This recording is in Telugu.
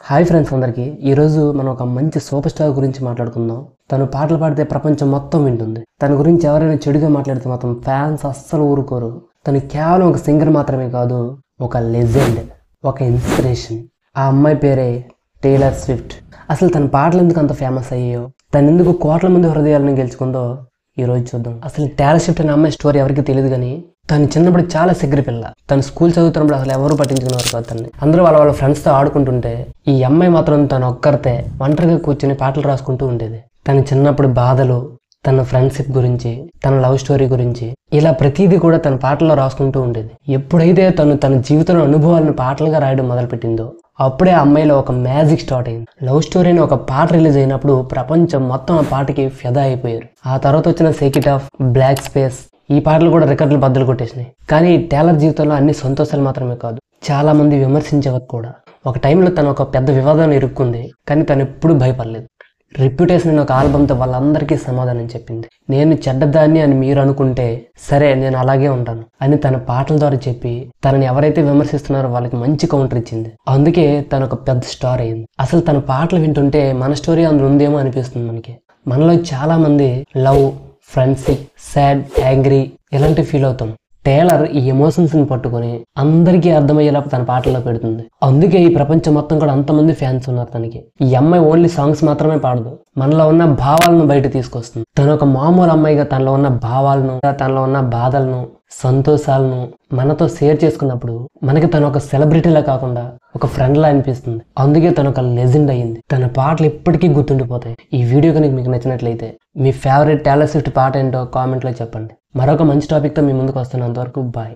హాయ్ ఫ్రెండ్స్ అందరికీ ఈరోజు మనం ఒక మంచి సూపర్ స్టార్ గురించి మాట్లాడుకుందాం. తను పాటలు పాడితే ప్రపంచం మొత్తం వింటుంది. తన గురించి ఎవరైనా చెడుగా మాట్లాడితే మాత్రం ఫ్యాన్స్ అస్సలు ఊరుకోరు. తను కేవలం ఒక సింగర్ మాత్రమే కాదు, ఒక లెజెండ్, ఒక ఇన్స్పిరేషన్. ఆ అమ్మాయి పేరే టేలర్ స్విఫ్ట్. అసలు తన పాటలు ఎందుకు అంత ఫేమస్ అయ్యాయో, తను ఎందుకు కోట్ల మంది హృదయాలను గెలుచుకుందో ఈరోజు చూద్దాం. అసలు టేలర్ స్విఫ్ట్ అనే అమ్మాయి స్టోరీ ఎవరికి తెలియదు, కానీ తను చిన్నప్పుడు చాలా సిగ్గురి పిల్ల. తను స్కూల్ చదువుతున్నప్పుడు అసలు ఎవరు పట్టించుకునేవారు కాదు తనని. అందరూ వాళ్ళ ఫ్రెండ్స్తో ఆడుకుంటుంటే ఈ అమ్మాయి మాత్రం తను ఒక్కరితే ఒంటరిగా కూర్చొని పాటలు రాసుకుంటూ ఉండేది. తను చిన్నప్పుడు బాధలు, తన ఫ్రెండ్షిప్ గురించి, తన లవ్ స్టోరీ గురించి, ఇలా ప్రతిదీ కూడా తన పాటల్లో రాసుకుంటూ ఉండేది. ఎప్పుడైతే తన జీవితంలో అనుభవాలను పాటలుగా రాయడం మొదలుపెట్టిందో అప్పుడే ఆ అమ్మాయిలో ఒక మ్యాజిక్ స్టార్ట్ అయింది. లవ్ స్టోరీని ఒక పాట రిలీజ్ అయినప్పుడు ప్రపంచం మొత్తం ఆ పాటకి ఫిదా అయిపోయారు. ఆ తర్వాత వచ్చిన shake it off, blank space, ఈ పాటలు కూడా రికార్డులు బద్దలు కొట్టేసినాయి. కానీ టేలర్ జీవితంలో అన్ని సంతోషాలు మాత్రమే కాదు, చాలా మంది విమర్శించేవారు కూడా. ఒక టైంలో తను ఒక పెద్ద వివాదాన్ని ఇరుక్కుంది, కానీ తను ఎప్పుడూ భయపడలేదు. రెప్యుటేషన్ అనే ఒక ఆల్బంతో వాళ్ళందరికీ సమాధానం చెప్పింది. నేను చెడ్డదాన్ని అని మీరు అనుకుంటే సరే, నేను అలాగే ఉంటాను అని తన పాటల ద్వారా చెప్పి తనని ఎవరైతే విమర్శిస్తున్నారో వాళ్ళకి మంచి కౌంటర్ ఇచ్చింది. అందుకే తను ఒక పెద్ద స్టార్ అయింది. అసలు తన పాటలు వింటుంటే మన స్టోరీ అందులో ఉందేమో అనిపిస్తుంది మనకి. మనలో చాలా మంది లవ్, ఫ్రెండ్షిప్, సాడ్, యాంగ్రీ ఇలాంటి ఫీల్ అవుతాం. టేలర్ ఈ ఎమోషన్స్ ని పట్టుకొని అందరికీ అర్థమయ్యేలా తన పాటల్లో పెడుతుంది. అందుకే ఈ ప్రపంచం మొత్తం కూడా అంతమంది ఫ్యాన్స్ ఉన్నారు తనకి. ఈ అమ్మాయి ఓన్లీ సాంగ్స్ మాత్రమే పాడదు, మనలో ఉన్న భావాలను బయట తీసుకొస్తుంది. తను ఒక మామూలు అమ్మాయిగా తనలో ఉన్న భావాలను, తనలో ఉన్న బాధలను, సంతోషాలను మనతో షేర్ చేసుకున్నప్పుడు మనకి తను ఒక సెలబ్రిటీలా కాకుండా ఒక ఫ్రెండ్ లా అనిపిస్తుంది. అందుకే తను ఒక లెజెండ్ అయ్యింది. తన పాటలు ఎప్పటికీ గుర్తుండిపోతాయి. ఈ వీడియో కనుక మీకు నచ్చినట్లయితే మీ ఫేవరెట్ టేలర్ స్విఫ్ట్ పాట ఏంటో కామెంట్లో చెప్పండి. మరొక మంచి టాపిక్తో మీ ముందుకు వస్తున్నంత వరకు బాయ్.